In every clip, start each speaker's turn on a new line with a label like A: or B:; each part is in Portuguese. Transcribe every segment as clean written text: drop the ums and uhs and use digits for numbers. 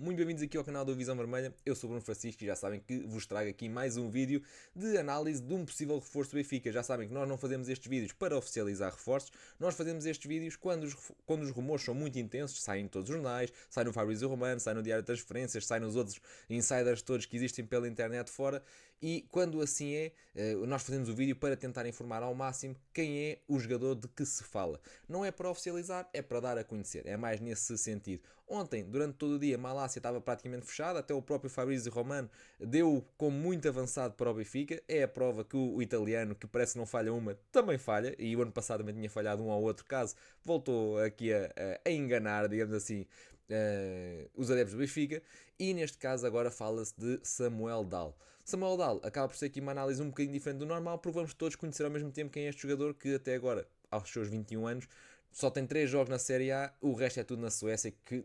A: muito bem-vindos aqui ao canal do Visão Vermelha. Eu sou o Bruno Francisco e já sabem que vos trago aqui mais um vídeo de análise de um possível reforço do Benfica. Já sabem que nós não fazemos estes vídeos para oficializar reforços, nós fazemos estes vídeos quando os rumores são muito intensos, saem em todos os jornais, sai no Fabrício Romano, sai no Diário de Transferências, sai nos outros insiders todos que existem pela internet fora, e quando assim é, nós fazemos o vídeo para tentar informar ao máximo quem é o jogador de que se fala. Não é para oficializar, é para dar a conhecer, é mais nesse sentido. Ontem, durante todo o dia, Malásia estava praticamente fechada, até o próprio Fabrício Romano deu como muito avançado para o Benfica. É a prova que o italiano, que parece que não falha uma, também falha, e o ano passado também tinha falhado um ou outro caso, voltou aqui a enganar, digamos assim, os adeptos do Benfica, e neste caso agora fala-se de Samuel Dahl. Samuel Dahl acaba por ser aqui uma análise um bocadinho diferente do normal, porque vamos todos conhecer ao mesmo tempo quem é este jogador que até agora, aos seus 21 anos, só tem 3 jogos na Série A, o resto é tudo na Suécia, que,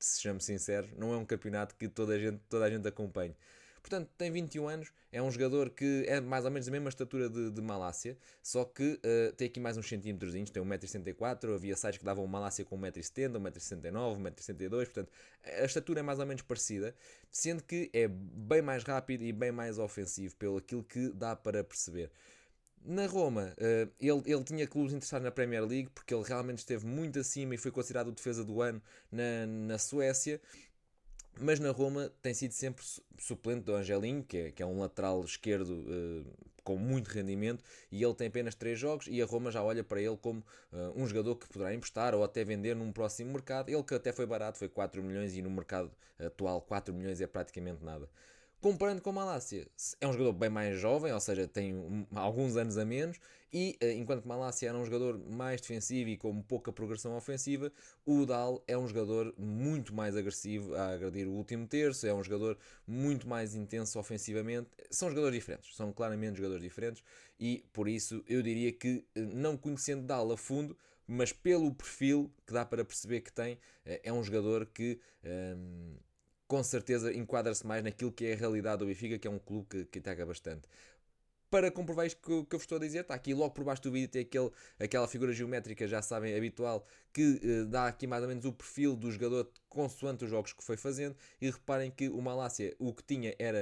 A: sejamos sinceros, não é um campeonato que toda a gente acompanhe. Portanto, tem 21 anos, é um jogador que é mais ou menos da mesma estatura de Malásia, só que tem aqui mais uns centímetros, tem 1,64m, havia sites que davam Malásia com 1,70m, 1,69m, 1,62m, portanto, a estatura é mais ou menos parecida, sendo que é bem mais rápido e bem mais ofensivo, pelo aquilo que dá para perceber. Na Roma, ele tinha clubes interessados na Premier League, porque ele realmente esteve muito acima e foi considerado o defesa do ano na Suécia. Mas na Roma tem sido sempre suplente do Angelinho, que é um lateral esquerdo com muito rendimento, e ele tem apenas 3 jogos, e a Roma já olha para ele como um jogador que poderá emprestar ou até vender num próximo mercado. Ele que até foi barato, foi 4 milhões, e no mercado atual 4 milhões é praticamente nada. Comparando com o Malásia, é um jogador bem mais jovem, ou seja, tem alguns anos a menos, e enquanto que o Malásia era um jogador mais defensivo e com pouca progressão ofensiva, o Dahl é um jogador muito mais agressivo a agredir o último terço, é um jogador muito mais intenso ofensivamente. São jogadores diferentes, são claramente jogadores diferentes, e por isso eu diria que, não conhecendo Dahl a fundo, mas pelo perfil que dá para perceber que tem, é um jogador que com certeza enquadra-se mais naquilo que é a realidade do Benfica, que é um clube que ataca bastante. Para comprovar isto que eu vos estou a dizer, está aqui logo por baixo do vídeo, tem aquela figura geométrica, já sabem, habitual, que dá aqui mais ou menos o perfil do jogador consoante os jogos que foi fazendo, e reparem que o Malásia, o que tinha era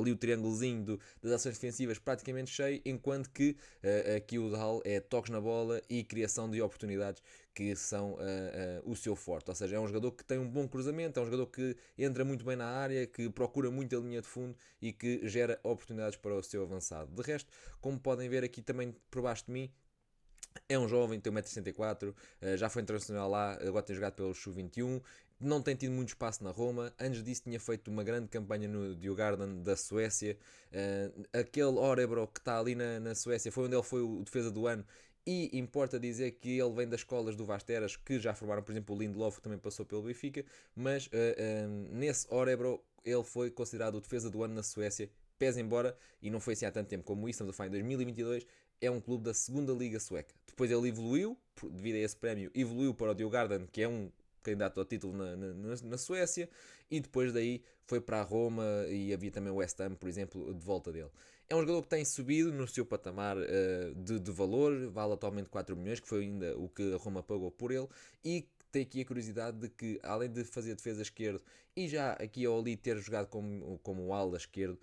A: ali o triângulozinho das ações defensivas praticamente cheio, enquanto que aqui o Dahl é toques na bola e criação de oportunidades, que são o seu forte. Ou seja, é um jogador que tem um bom cruzamento, é um jogador que entra muito bem na área, que procura muito a linha de fundo e que gera oportunidades para o seu avançado. De resto, como podem ver aqui também por baixo de mim, é um jovem, tem 1,64m, já foi internacional lá, agora tem jogado pelo Sub-21, não tem tido muito espaço na Roma. Antes disso tinha feito uma grande campanha no Djurgården da Suécia. Aquele Örebro que está ali na Suécia foi onde ele foi o defesa do ano, e importa dizer que ele vem das escolas do Vasteras, que já formaram, por exemplo, o Lindelof, que também passou pelo Benfica, mas nesse Örebro ele foi considerado o defesa do ano na Suécia. Pese embora, e não foi assim há tanto tempo como isso, estamos a falar em 2022, é um clube da segunda liga sueca. Depois ele evoluiu, devido a esse prémio, evoluiu para o Djurgården, que é um candidato ao título na Suécia, e depois daí foi para a Roma, e havia também o West Ham, por exemplo, de volta dele. É um jogador que tem subido no seu patamar de valor, vale atualmente 4 milhões, que foi ainda o que a Roma pagou por ele, e tem aqui a curiosidade de que, além de fazer defesa esquerdo e já aqui ou ali ter jogado como ala esquerdo,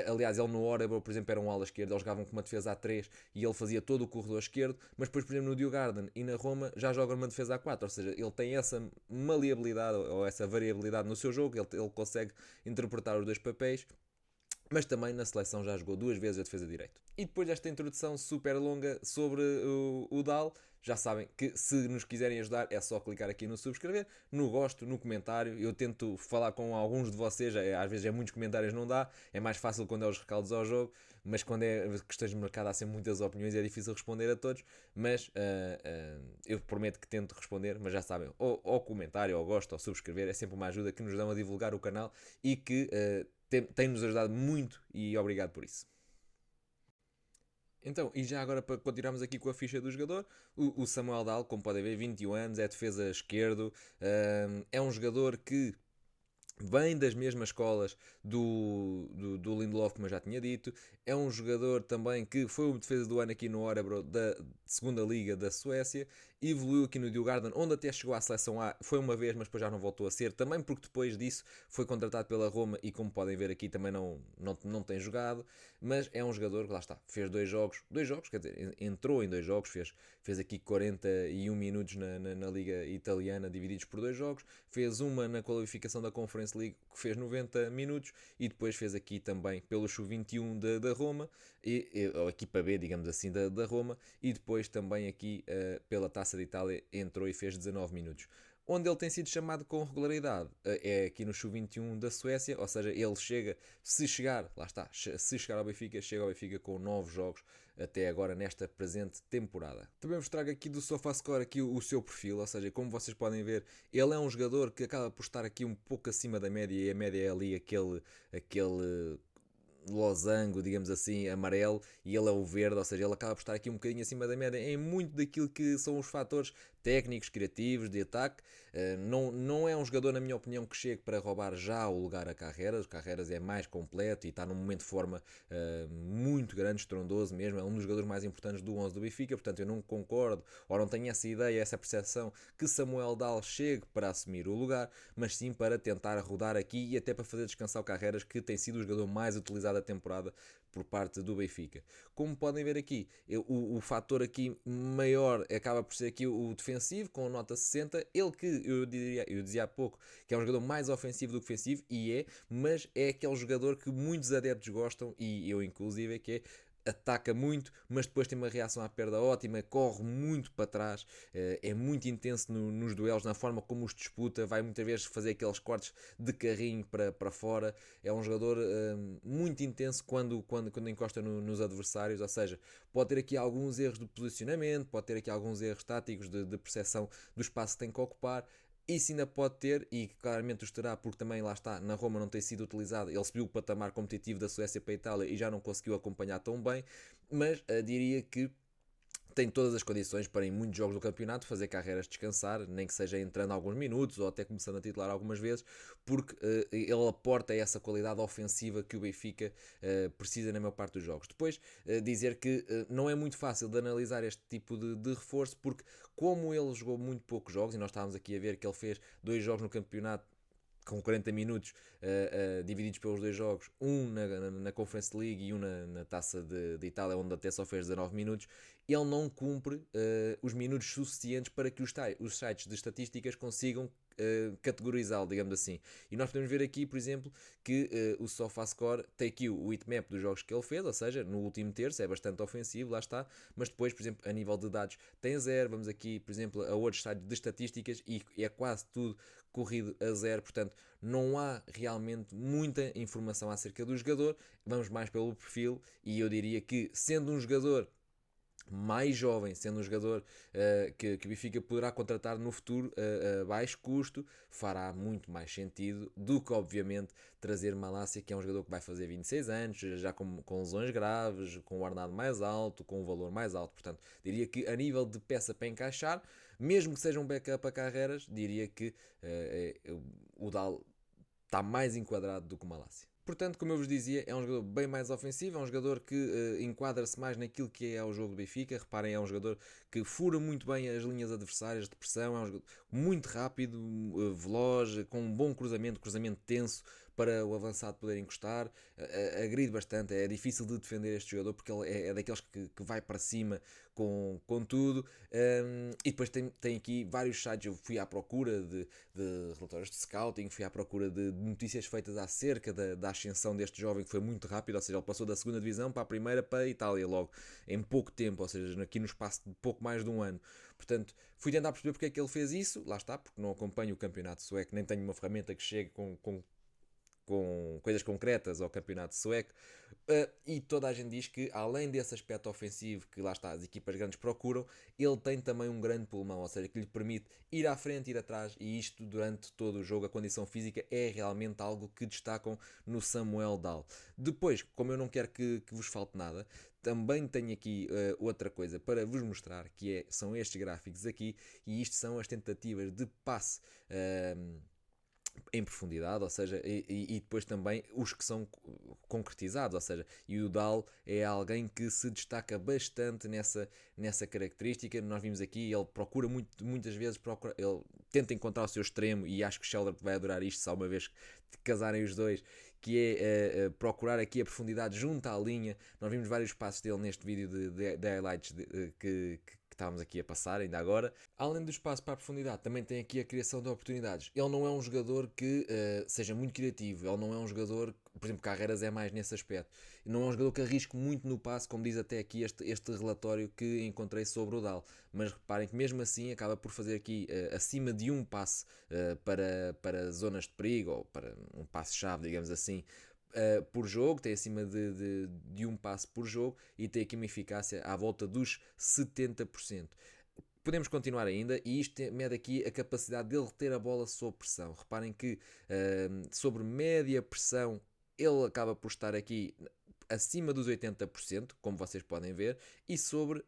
A: aliás, ele no Örebro, por exemplo, era um ala esquerdo, eles jogavam com uma defesa A3 e ele fazia todo o corredor esquerdo, mas depois, por exemplo, no Djurgården e na Roma já joga numa defesa A4, ou seja, ele tem essa maleabilidade ou essa variabilidade no seu jogo, ele consegue interpretar os dois papéis. Mas também na seleção já jogou 2 vezes a defesa de direito. E depois desta introdução super longa sobre o Dahl, já sabem que se nos quiserem ajudar é só clicar aqui no subscrever, no gosto, no comentário. Eu tento falar com alguns de vocês, às vezes muitos comentários não dá, é mais fácil quando é os recaldos ao jogo, mas quando é questões de mercado há sempre muitas opiniões e é difícil responder a todos, mas eu prometo que tento responder, mas já sabem, ou comentário, ou gosto, ou subscrever, é sempre uma ajuda que nos dão a divulgar o canal e que tem-nos ajudado muito, e obrigado por isso. Então, e já agora para continuarmos aqui com a ficha do jogador, o Samuel Dahl, como podem ver, 21 anos, é defesa esquerdo, é um jogador que vem das mesmas escolas do Lindelof, como eu já tinha dito, é um jogador também que foi o defesa do ano aqui no Örebro da segunda liga da Suécia, evoluiu aqui no Djurgården, onde até chegou à seleção A, foi uma vez, mas depois já não voltou a ser, também porque depois disso foi contratado pela Roma e como podem ver aqui também não tem jogado, mas é um jogador que lá está, fez dois jogos, quer dizer, entrou em dois jogos, fez aqui 41 minutos na Liga Italiana, divididos por dois jogos, fez uma na qualificação da Conference League, que fez 90 minutos, e depois fez aqui também pelo Sub-21 da Roma, ou a equipa B, digamos assim, da Roma, e depois também aqui pela Taça de Itália entrou e fez 19 minutos. Onde ele tem sido chamado com regularidade é aqui no Sub-21 da Suécia, ou seja, ele chega, se chegar, lá está, se chegar ao Benfica, chega ao Benfica com 9 jogos até agora nesta presente temporada. Também vos trago aqui do SofaScore aqui o seu perfil, ou seja, como vocês podem ver, ele é um jogador que acaba por estar aqui um pouco acima da média, e a média é ali aquele losango, digamos assim, amarelo, e ele é o verde, ou seja, ele acaba por estar aqui um bocadinho acima da média em muito daquilo que são os fatores técnicos, criativos, de ataque. Não é um jogador, na minha opinião, que chegue para roubar já o lugar a Carreras. O Carreras é mais completo e está num momento de forma muito grande, estrondoso mesmo, é um dos jogadores mais importantes do 11 do Benfica, portanto eu não concordo, ou não tenho essa ideia, essa percepção que Samuel Dahl chegue para assumir o lugar, mas sim para tentar rodar aqui e até para fazer descansar o Carreras, que tem sido o jogador mais utilizado da temporada por parte do Benfica. Como podem ver aqui, o fator aqui maior acaba por ser aqui o defensivo, com nota 60. Ele que eu dizia há pouco que é um jogador mais ofensivo do que ofensivo, e mas é aquele jogador que muitos adeptos gostam, e eu inclusive, que é ataca muito, mas depois tem uma reação à perda ótima, corre muito para trás, é muito intenso nos duelos, na forma como os disputa, vai muitas vezes fazer aqueles cortes de carrinho para fora. É um jogador muito intenso quando encosta nos adversários, ou seja, pode ter aqui alguns erros de posicionamento, pode ter aqui alguns erros táticos de percepção do espaço que tem que ocupar. Isso ainda pode ter, e claramente os terá, porque também lá está, na Roma não tem sido utilizado. Ele subiu o patamar competitivo da Suécia para a Itália e já não conseguiu acompanhar tão bem, mas diria que tem todas as condições para, em muitos jogos do campeonato, fazer Carreras descansar, nem que seja entrando alguns minutos ou até começando a titular algumas vezes, porque ele aporta essa qualidade ofensiva que o Benfica precisa na maior parte dos jogos. Depois, dizer que não é muito fácil de analisar este tipo de reforço, porque como ele jogou muito poucos jogos, e nós estávamos aqui a ver que ele fez 2 jogos no campeonato com 40 minutos divididos pelos 2 jogos, um na Conference League e um na Taça de Itália, onde até só fez 19 minutos, ele não cumpre os minutos suficientes para que os sites de estatísticas consigam categorizá-lo, digamos assim. E nós podemos ver aqui, por exemplo, que o SofaScore tem aqui o heatmap dos jogos que ele fez, ou seja, no último terço é bastante ofensivo, lá está, mas depois, por exemplo, a nível de dados tem 0, vamos aqui, por exemplo, a outros sites de estatísticas e é quase tudo corrido a 0, portanto não há realmente muita informação acerca do jogador, vamos mais pelo perfil, e eu diria que, sendo um jogador mais jovem, sendo um jogador que o Benfica poderá contratar no futuro a baixo custo, fará muito mais sentido do que, obviamente, trazer Malacia, que é um jogador que vai fazer 26 anos, já com lesões graves, com um ordenado mais alto, com um valor mais alto. Portanto, diria que a nível de peça para encaixar, mesmo que seja um backup a Carreras, diria que o Dal está mais enquadrado do que o Malacia. Portanto, como eu vos dizia, é um jogador bem mais ofensivo, é um jogador que enquadra-se mais naquilo que é o jogo do Benfica. Reparem, é um jogador que fura muito bem as linhas adversárias de pressão, é um jogador muito rápido, veloz, com um bom cruzamento tenso para o avançado poder encostar, agride bastante, é difícil de defender este jogador porque ele é daqueles que vai para cima com tudo. E depois tem aqui vários sites, eu fui à procura de relatórios de scouting, fui à procura de notícias feitas acerca da ascensão deste jovem, que foi muito rápido, ou seja, ele passou da segunda divisão para a primeira, para a Itália logo, em pouco tempo, ou seja, aqui no espaço de pouco mais de um ano. Portanto, fui tentar perceber porque é que ele fez isso, lá está, porque não acompanho o campeonato sueco, nem tenho uma ferramenta que chegue com coisas concretas ao campeonato sueco, e toda a gente diz que, além desse aspecto ofensivo que lá está, as equipas grandes procuram, ele tem também um grande pulmão, ou seja, que lhe permite ir à frente, ir atrás, e isto durante todo o jogo, a condição física é realmente algo que destacam no Samuel Dahl. Depois, como eu não quero que vos falte nada, também tenho aqui outra coisa para vos mostrar, que são estes gráficos aqui, e isto são as tentativas de passe em profundidade, ou seja, e depois também os que são concretizados, ou seja, e o Dal é alguém que se destaca bastante nessa característica. Nós vimos aqui, ele procura muitas vezes, ele tenta encontrar o seu extremo, e acho que Sheldon vai adorar isto, só uma vez que casarem os dois, que é procurar aqui a profundidade junto à linha. Nós vimos vários passos dele neste vídeo de highlights que estávamos aqui a passar ainda agora. Além do espaço para a profundidade, também tem aqui a criação de oportunidades. Ele não é um jogador que seja muito criativo, ele não é um jogador, por exemplo, Carreiras é mais nesse aspecto. Não é um jogador que arrisque muito no passe, como diz até aqui este relatório que encontrei sobre o Dal. Mas reparem que mesmo assim acaba por fazer aqui acima de um passe para zonas de perigo, ou para um passe-chave, digamos assim, por jogo, tem acima de um passe por jogo, e tem aqui uma eficácia à volta dos 70%. Podemos continuar ainda, e isto mede aqui a capacidade dele reter a bola sob pressão. Reparem que sobre média pressão ele acaba por estar aqui acima dos 80%, como vocês podem ver, e sobre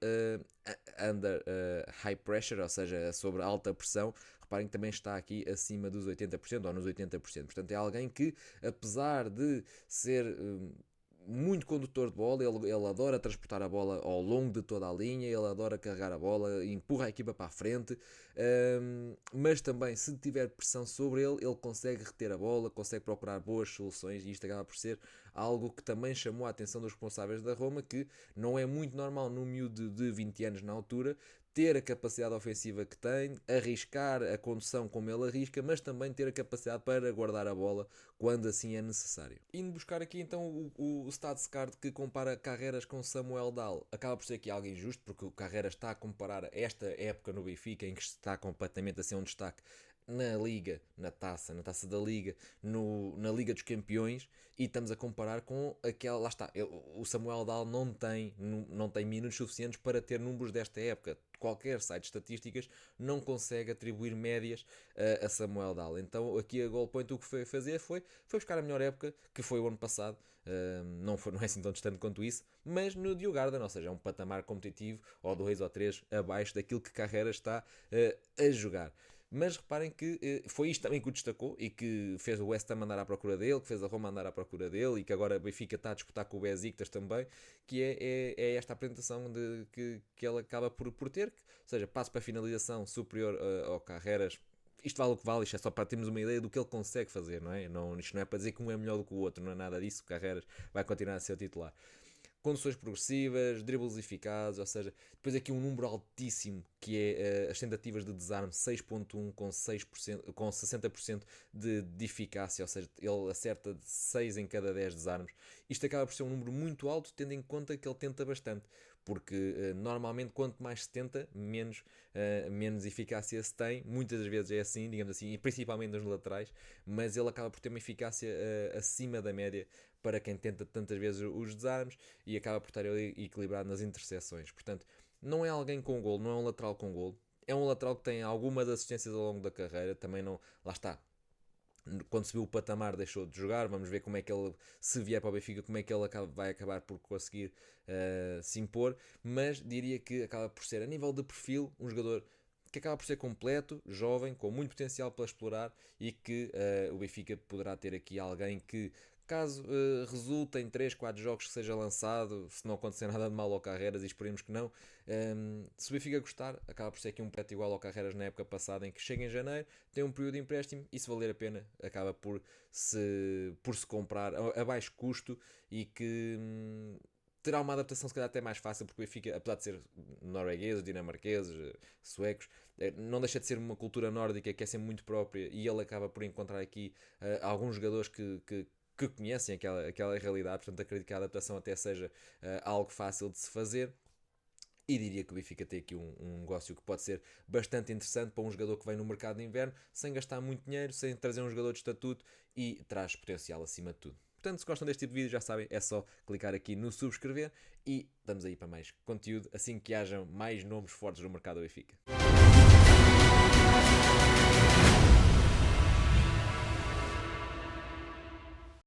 A: under high pressure, ou seja, sobre alta pressão, reparem que também está aqui acima dos 80% ou nos 80%. Portanto, é alguém que, apesar de ser muito condutor de bola, ele adora transportar a bola ao longo de toda a linha, ele adora carregar a bola, empurra a equipa para a frente, mas também, se tiver pressão sobre ele, ele consegue reter a bola, consegue procurar boas soluções, e isto acaba por ser algo que também chamou a atenção dos responsáveis da Roma, que não é muito normal num miúdo de 20 anos na altura ter a capacidade ofensiva que tem, arriscar a condução como ele arrisca, mas também ter a capacidade para guardar a bola quando assim é necessário. Indo buscar aqui então o StatsCard que compara Carreiras com Samuel Dal, acaba por ser aqui algo injusto, porque o Carreiras está a comparar esta época no Benfica, em que está completamente a ser um destaque na Liga, na taça da Liga, na Liga dos Campeões, e estamos a comparar com aquela, lá está, o Samuel Dal não tem minutos suficientes para ter números desta época. Qualquer site de estatísticas não consegue atribuir médias a Samuel Dal. Então aqui a Goalpoint o que foi fazer foi buscar a melhor época, que foi o ano passado. Não é assim tão distante quanto isso, mas no Diogarden, ou seja, é um patamar competitivo, ou 2 ou 3 abaixo daquilo que Carreiras está a jogar. Mas reparem que foi isto também que o destacou, e que fez o West Ham andar à procura dele, que fez a Roma andar à procura dele, e que agora o Benfica está a disputar com o Besiktas também, que é esta apresentação que ele acaba por ter, ou seja, passo para finalização superior ao Carreiras. Isto vale o que vale, isto é só para termos uma ideia do que ele consegue fazer, não é? Isto não é para dizer que um é melhor do que o outro, não é nada disso. O Carreiras vai continuar a ser o titular. Conduções progressivas, dribles eficazes, ou seja, depois aqui um número altíssimo que é as tentativas de desarme 6.1 com 60% de eficácia, ou seja, ele acerta de 6 em cada 10 desarmes. Isto acaba por ser um número muito alto, tendo em conta que ele tenta bastante, porque normalmente quanto mais se tenta, menos eficácia se tem. Muitas das vezes é assim, digamos assim, e principalmente nos laterais, mas ele acaba por ter uma eficácia acima da média para quem tenta tantas vezes os desarmes, e acaba por estar equilibrado nas interseções. Portanto, não é alguém com golo, não é um lateral com golo. É um lateral que tem algumas assistências ao longo da carreira, também não, lá está. Quando subiu o patamar deixou de jogar, vamos ver como é que ele, se vier para o Benfica, como é que ele vai acabar por conseguir se impor, mas diria que acaba por ser, a nível de perfil, um jogador que acaba por ser completo, jovem, com muito potencial para explorar, e que o Benfica poderá ter aqui alguém que, caso resulte em 3, 4 jogos que seja lançado, se não acontecer nada de mal ao Carreiras, e esperemos que não, se o Benfica gostar, acaba por ser aqui um preto igual ao Carreiras na época passada, em que chega em janeiro, tem um período de empréstimo, e se valer a pena, acaba por se comprar a baixo custo, e que terá uma adaptação se calhar até mais fácil, porque o Benfica, apesar de ser noruegueses, dinamarqueses, suecos, não deixa de ser uma cultura nórdica que é sempre muito própria, e ele acaba por encontrar aqui alguns jogadores que conhecem aquela realidade. Portanto, acredito que a adaptação até seja algo fácil de se fazer, e diria que o Benfica tem aqui um negócio que pode ser bastante interessante para um jogador que vem no mercado de inverno, sem gastar muito dinheiro, sem trazer um jogador de estatuto, e traz potencial acima de tudo. Portanto, se gostam deste tipo de vídeo, já sabem, é só clicar aqui no subscrever, e estamos aí para mais conteúdo assim que hajam mais nomes fortes no mercado do Benfica.